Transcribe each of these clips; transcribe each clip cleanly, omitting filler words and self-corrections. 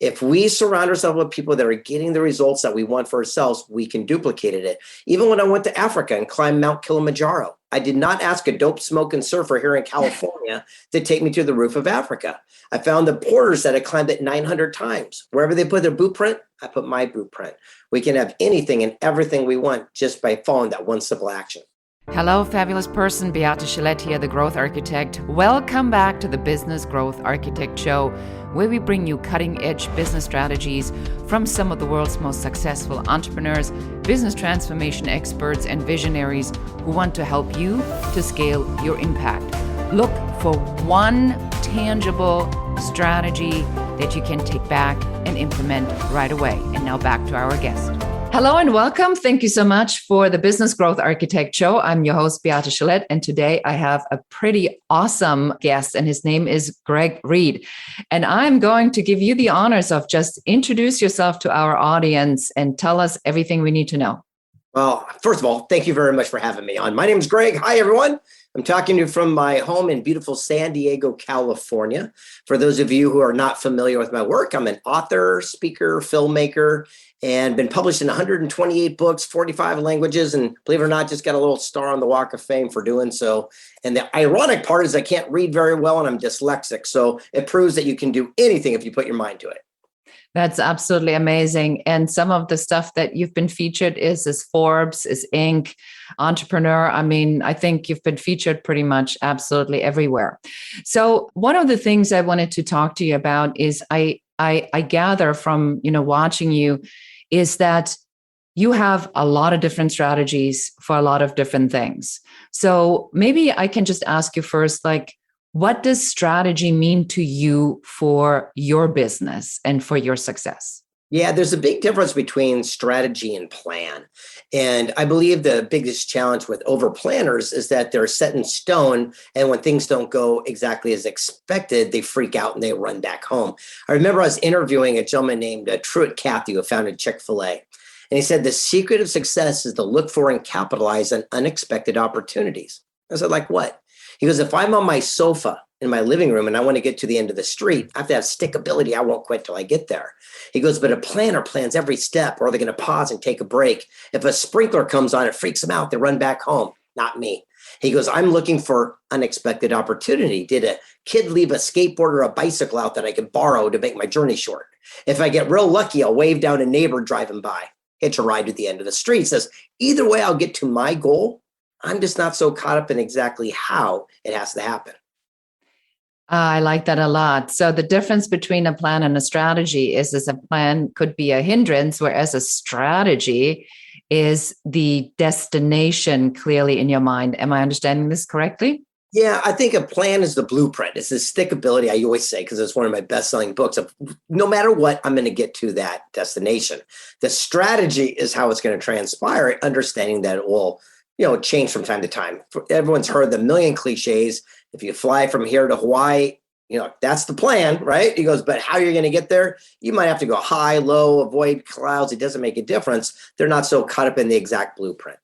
If we surround ourselves with people that are getting the results that we want for ourselves, we can duplicate it. Even when I went to Africa and climbed Mount Kilimanjaro, I did not ask a dope smoking surfer here in California to take me to the roof of Africa. I found the porters that had climbed it 900 times. Wherever they put their boot print, I put my boot print. We can have anything and everything we want just by following that one simple action. Hello, fabulous person. Beate Gillette here, the Growth Architect. Welcome back to the Business Growth Architect Show, where we bring you cutting-edge business strategies from some of the world's most successful entrepreneurs, business transformation experts, and visionaries who want to help you to scale your impact. Look for one tangible strategy that you can take back and implement right away. And now back to our guest. Hello and welcome. Thank you so much for the Business Growth Architect Show. I'm your host, Beate Gillette, and today I have a pretty awesome guest, and his name is Greg Reid. And I'm going to give you the honors of just introduce yourself to our audience and tell us everything we need to know. Well, first of all, thank you very much for having me on. My name is Greg. Hi, everyone. I'm talking to you from my home in beautiful San Diego, California. For those of you who are not familiar with my work, I'm an author, speaker, filmmaker, and been published in 128 books, 45 languages, and believe it or not, just got a little star on the Walk of Fame for doing so. And the ironic part is I can't read very well and I'm dyslexic. So it proves that you can do anything if you put your mind to it. That's absolutely amazing. And some of the stuff that you've been featured is Forbes, is Inc., Entrepreneur. I mean, I think you've been featured pretty much absolutely everywhere. So one of the things I wanted to talk to you about is I gather from, watching you is that you have a lot of different strategies for a lot of different things. So maybe I can just ask you first, what does strategy mean to you for your business and for your success? Yeah, there's a big difference between strategy and plan. And I believe the biggest challenge with over planners is that they're set in stone. And when things don't go exactly as expected, they freak out and they run back home. I remember I was interviewing a gentleman named Truett Cathy, who founded Chick-fil-A. And he said, the secret of success is to look for and capitalize on unexpected opportunities. I said, like what? He goes, if I'm on my sofa in my living room and I want to get to the end of the street, I have to have stickability. I won't quit till I get there. He goes, but a planner plans every step, or they're going to pause and take a break. If a sprinkler comes on, it freaks them out. They run back home. Not me. He goes, I'm looking for unexpected opportunity. Did a kid leave a skateboard or a bicycle out that I could borrow to make my journey short? If I get real lucky, I'll wave down a neighbor driving by, hitch a ride to the end of the street. He says, either way, I'll get to my goal. I'm just not so caught up in exactly how it has to happen. I like that a lot. So the difference between a plan and a strategy is a plan could be a hindrance, whereas a strategy is the destination clearly in your mind. Am I understanding this correctly? Yeah, I think a plan is the blueprint. It's the stickability, I always say, because it's one of my best-selling books of no matter what, I'm going to get to that destination. The strategy is how it's going to transpire, understanding that it will change from time to time. Everyone's heard the million cliches. If you fly from here to Hawaii, that's the plan, right? He goes, but how you're going to get there, you might have to go high, low, avoid clouds. It doesn't make a difference. They're not so caught up in the exact blueprint.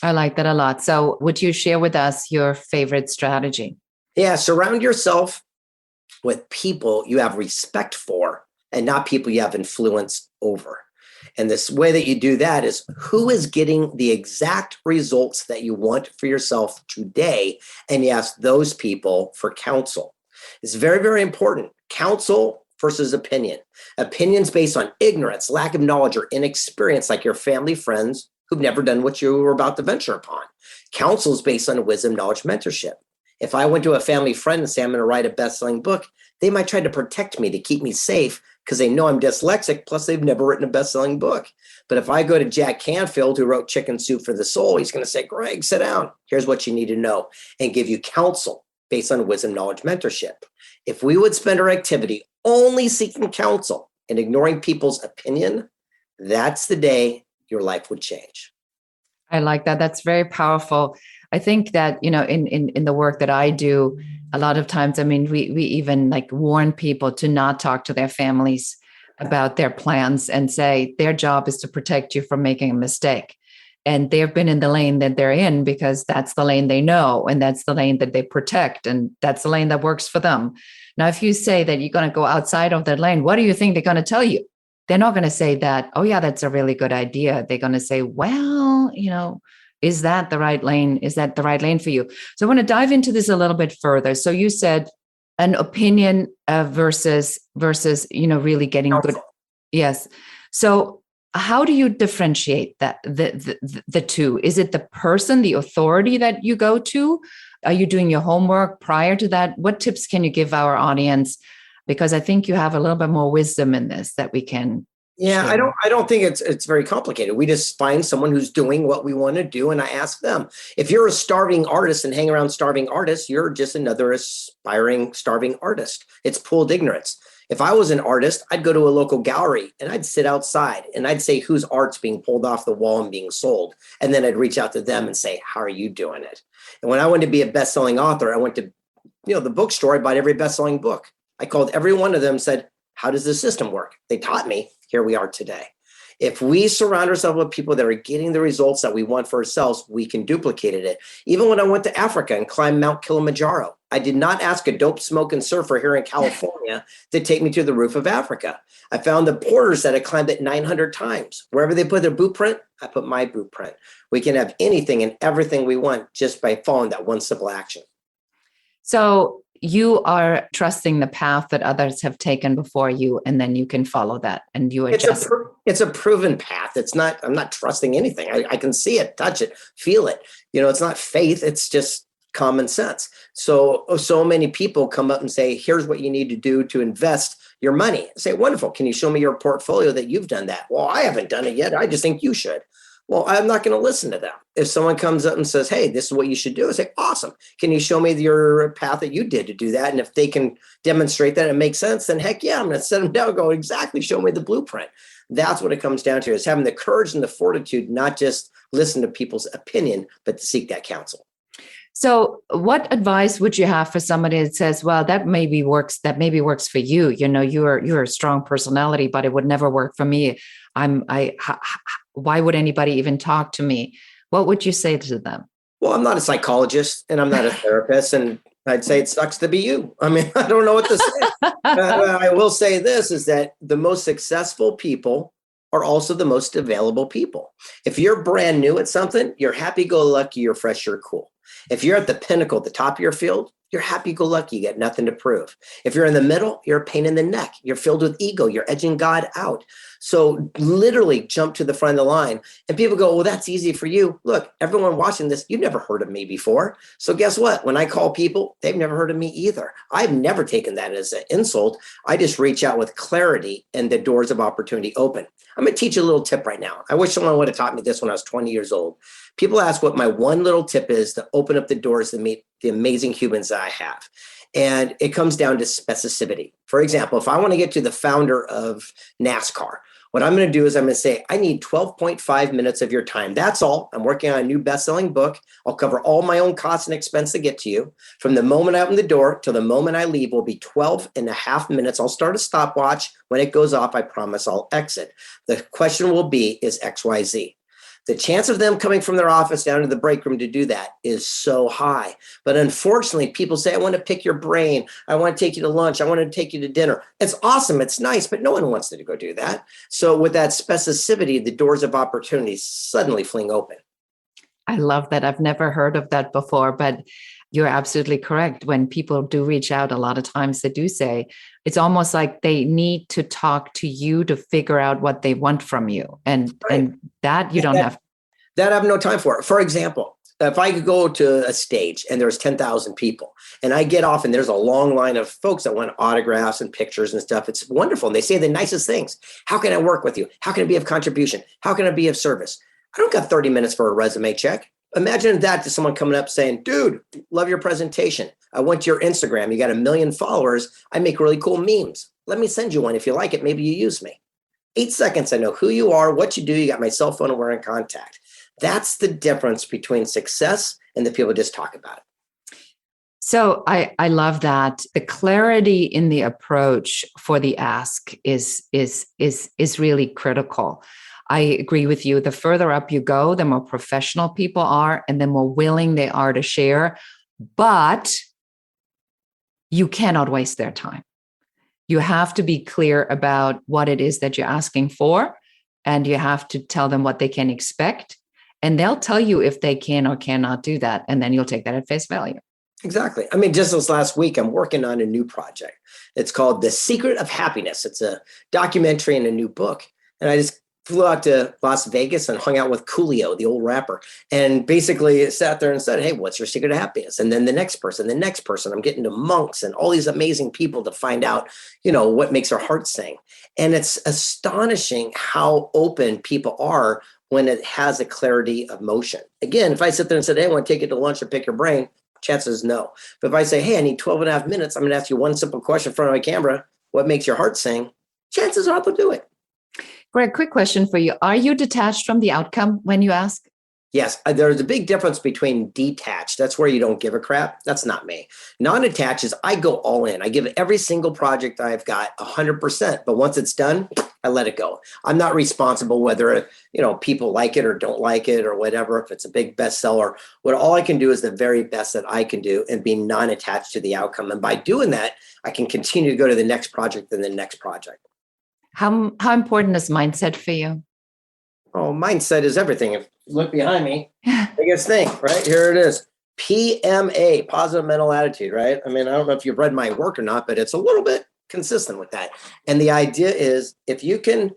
I like that a lot. So would you share with us your favorite strategy? Yeah, surround yourself with people you have respect for and not people you have influence over. And this way that you do that is who is getting the exact results that you want for yourself today. And you ask those people for counsel. It's very, very important. Counsel versus opinion. Opinions based on ignorance, lack of knowledge, or inexperience, like your family, friends who've never done what you were about to venture upon. Counsel is based on wisdom, knowledge, mentorship. If I went to a family friend and say, I'm going to write a best-selling book, they might try to protect me to keep me safe because they know I'm dyslexic, plus they've never written a best-selling book. But if I go to Jack Canfield, who wrote Chicken Soup for the Soul, he's going to say, Greg, sit down. Here's what you need to know, and give you counsel based on wisdom, knowledge, mentorship. If we would spend our activity only seeking counsel and ignoring people's opinion, that's the day your life would change. I like that. That's very powerful. I think that, in the work that I do, a lot of times, we even warn people to not talk to their families about their plans and say their job is to protect you from making a mistake. and they've been in the lane that they're in because that's the lane they know, and that's the lane that they protect, and that's the lane that works for them. Now, if you say that you're going to go outside of that lane, what do you think they're going to tell you? They're not going to say that, oh yeah, that's a really good idea. They're going to say, well, is that the right lane? Is that the right lane for you? So I want to dive into this a little bit further. So you said an opinion versus really getting good. Yes. So how do you differentiate that the two? Is it the person, the authority that you go to? Are you doing your homework prior to that? What tips can you give our audience? Because I think you have a little bit more wisdom in this that we can. Yeah, share. I don't think it's very complicated. We just find someone who's doing what we want to do, and I ask them. If you're a starving artist and hang around starving artists, you're just another aspiring starving artist. It's pooled ignorance. If I was an artist, I'd go to a local gallery and I'd sit outside and I'd say whose art's being pulled off the wall and being sold. And then I'd reach out to them and say, how are you doing it? And when I wanted to be a best-selling author, I went to the bookstore. I bought every best-selling book. I called every one of them and said, how does the system work? They taught me. Here we are today. If we surround ourselves with people that are getting the results that we want for ourselves, we can duplicate it. Even when I went to Africa and climbed Mount Kilimanjaro, I did not ask a dope smoking surfer here in California to take me to the roof of Africa. I found the porters that had climbed it 900 times. Wherever they put their boot print, I put my boot print. We can have anything and everything we want just by following that one simple action. So you are trusting the path that others have taken before you, and then you can follow that and you adjust. It's a proven path. I'm not trusting anything. I can see it, touch it, feel it. It's not faith. It's just common sense. So many people come up and say, here's what you need to do to invest your money. I say, wonderful. Can you show me your portfolio that you've done that? Well, I haven't done it yet. I just think you should. Well, I'm not going to listen to them. If someone comes up and says, hey, this is what you should do, I say, awesome. Can you show me your path that you did to do that? And if they can demonstrate that it makes sense, then heck yeah, I'm going to set them down and go, exactly, show me the blueprint. That's what it comes down to, is having the courage and the fortitude, not just listen to people's opinion, but to seek that counsel. So what advice would you have for somebody that says, well, that maybe works for you. You're a strong personality, but it would never work for me. Why would anybody even talk to me? What would you say to them? Well, I'm not a psychologist and I'm not a therapist, and I'd say it sucks to be you. I mean, I don't know what to say. I will say this, is that the most successful people are also the most available people. If you're brand new at something, you're happy-go-lucky, you're fresh, you're cool. If you're at the pinnacle, at the top of your field, you're happy-go-lucky, you got nothing to prove. If you're in the middle, you're a pain in the neck. You're filled with ego. You're edging God out. So literally jump to the front of the line. And people go, well, that's easy for you. Look, everyone watching this, you've never heard of me before. So guess what? When I call people, they've never heard of me either. I've never taken that as an insult. I just reach out with clarity and the doors of opportunity open. I'm going to teach you a little tip right now. I wish someone would have taught me this when I was 20 years old. People ask what my one little tip is to open up the doors to meet the amazing humans that I have. And it comes down to specificity. For example, if I want to get to the founder of NASCAR, what I'm going to do is I'm going to say, I need 12.5 minutes of your time. That's all. I'm working on a new best-selling book. I'll cover all my own costs and expense to get to you. From the moment I open the door till the moment I leave will be 12 and a half minutes. I'll start a stopwatch. When it goes off, I promise I'll exit. The question will be, is XYZ. The chance of them coming from their office down to the break room to do that is so high. But unfortunately, people say, I want to pick your brain. I want to take you to lunch. I want to take you to dinner. It's awesome. It's nice, but no one wants to go do that. So with that specificity, the doors of opportunity suddenly fling open. I love that. I've never heard of that before, but you're absolutely correct. When people do reach out, a lot of times they do say, it's almost like they need to talk to you to figure out what they want from you. And that you don't have. That I have no time for. For example, if I could go to a stage and there's 10,000 people and I get off and there's a long line of folks that want autographs and pictures and stuff, it's wonderful. And they say the nicest things. How can I work with you? How can I be of contribution? How can I be of service? I don't got 30 minutes for a resume check. Imagine that to someone coming up saying, dude, love your presentation. I went to your Instagram. You got 1 million followers. I make really cool memes. Let me send you one. If you like it, maybe you use me. 8 seconds. I know who you are, what you do. You got my cell phone and we're in contact. That's the difference between success and the people just talk about it. So I love that. The clarity in the approach for the ask is really critical. I agree with you. The further up you go, the more professional people are and the more willing they are to share. But you cannot waste their time. You have to be clear about what it is that you're asking for, and you have to tell them what they can expect. And they'll tell you if they can or cannot do that. And then you'll take that at face value. Exactly. I mean, just this last week, I'm working on a new project. It's called The Secret of Happiness. It's a documentary and a new book. And I just flew out to Las Vegas and hung out with Coolio, the old rapper, and basically sat there and said, hey, what's your secret of happiness? And then the next person. I'm getting to monks and all these amazing people to find out, what makes our heart sing. And it's astonishing how open people are when it has a clarity of motion. Again, if I sit there and said, hey, I want to take you to lunch or pick your brain, chances no. But if I say, hey, I need 12 and a half minutes, I'm going to ask you one simple question in front of my camera. What makes your heart sing? Chances are they'll do it. Greg, quick question for you. Are you detached from the outcome when you ask? Yes, there's a big difference between detached. That's where you don't give a crap. That's not me. Non-attached is I go all in. I give every single project I've got 100%. But once it's done, I let it go. I'm not responsible whether, people like it or don't like it or whatever. If it's a big bestseller, all I can do is the very best that I can do and be non-attached to the outcome. And by doing that, I can continue to go to the next project and the next project. How important is mindset for you? Oh, mindset is everything. If you look behind me, biggest thing, right? Here it is. PMA, positive mental attitude, right? I mean, I don't know if you've read my work or not, but it's a little bit consistent with that. And the idea is if you can,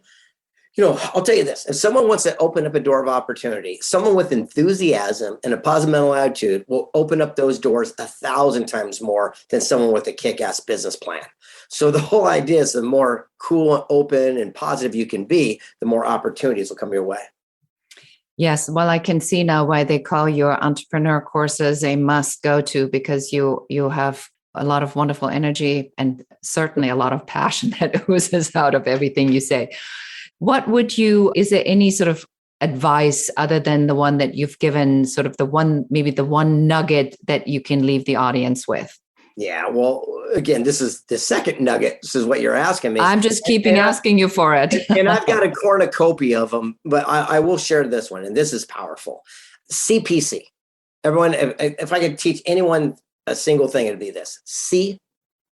I'll tell you this, if someone wants to open up a door of opportunity, someone with enthusiasm and a positive mental attitude will open up those doors 1,000 times more than someone with a kick-ass business plan. So the whole idea is the more cool, open, and positive you can be, the more opportunities will come your way. Yes. Well, I can see now why they call your entrepreneur courses a must go to, because you have a lot of wonderful energy and certainly a lot of passion that oozes out of everything you say. Is there any sort of advice other than the one that you've given, sort of the one nugget that you can leave the audience with? Yeah, well, again, this is the second nugget. This is what you're asking me. I'm just asking you for it. And I've got a cornucopia of them, but I will share this one, and this is powerful. CPC. Everyone, if I could teach anyone a single thing, it'd be this. CPC.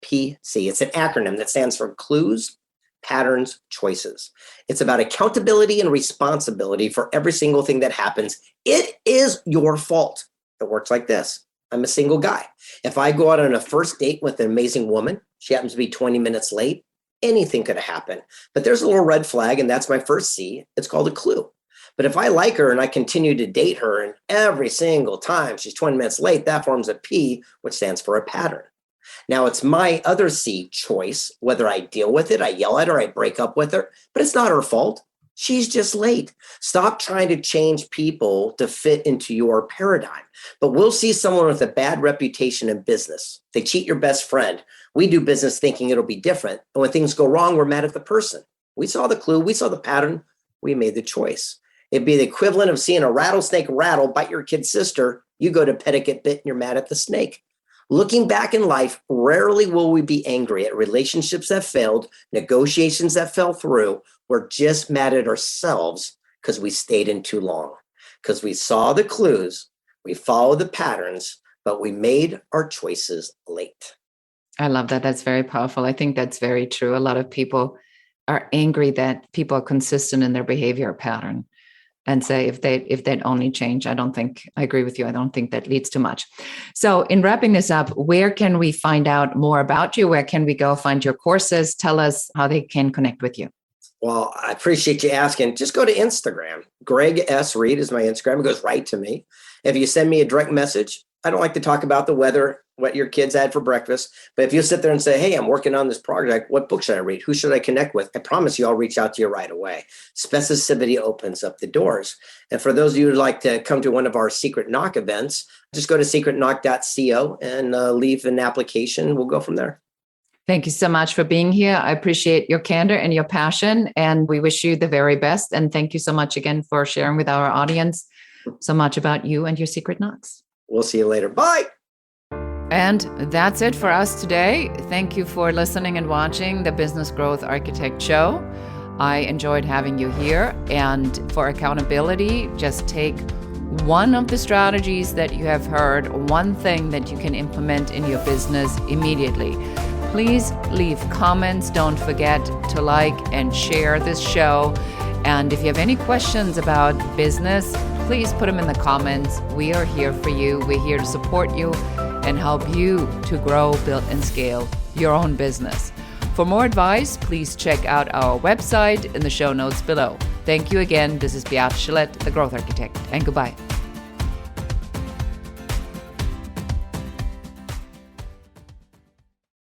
It's an acronym that stands for clues, patterns, choices. It's about accountability and responsibility for every single thing that happens. It is your fault. It works like this. I'm a single guy. If I go out on a first date with an amazing woman, she happens to be 20 minutes late, anything could have happened. But there's a little red flag, and that's my first C. It's called a clue. But if I like her and I continue to date her, and every single time she's 20 minutes late, that forms a P, which stands for a pattern. Now, it's my other C, choice, whether I deal with it, I yell at her, I break up with her, but it's not her fault. She's just late. Stop trying to change people to fit into your paradigm. But we'll see someone with a bad reputation in business. They cheat your best friend. We do business thinking it'll be different. And when things go wrong, we're mad at the person. We saw the clue. We saw the pattern. We made the choice. It'd be the equivalent of seeing a rattlesnake rattle bite your kid's sister. You go to pet it, get bit, and you're mad at the snake. Looking back in life, rarely will we be angry at relationships that failed, negotiations that fell through. We're just mad at ourselves because we stayed in too long, because we saw the clues, we followed the patterns, but we made our choices late. I love that. That's very powerful. I think that's very true. A lot of people are angry that people are consistent in their behavior pattern and say if they'd only change. I agree with you. I don't think that leads to much. So in wrapping this up, where can we find out more about you? Where can we go find your courses? Tell us how they can connect with you. Well, I appreciate you asking. Just go to Instagram. Greg S. Reid is my Instagram. It goes right to me. If you send me a direct message, I don't like to talk about the weather, what your kids had for breakfast. But if you sit there and say, hey, I'm working on this project, what book should I read? Who should I connect with? I promise you I'll reach out to you right away. Specificity opens up the doors. And for those of you who'd like to come to one of our Secret Knock events, just go to secretknock.co and leave an application. We'll go from there. Thank you so much for being here. I appreciate your candor and your passion, and we wish you the very best. And thank you so much again for sharing with our audience so much about you and your secret knocks. We'll see you later. Bye. And that's it for us today. Thank you for listening and watching the Business Growth Architect Show. I enjoyed having you here. And for accountability, just take one of the strategies that you have heard, one thing that you can implement in your business immediately. Please leave comments. Don't forget to like and share this show. And if you have any questions about business, please put them in the comments. We are here for you. We're here to support you and help you to grow, build, and scale your own business. For more advice, please check out our website in the show notes below. Thank you again. This is Beate Gillette, the Growth Architect, and goodbye.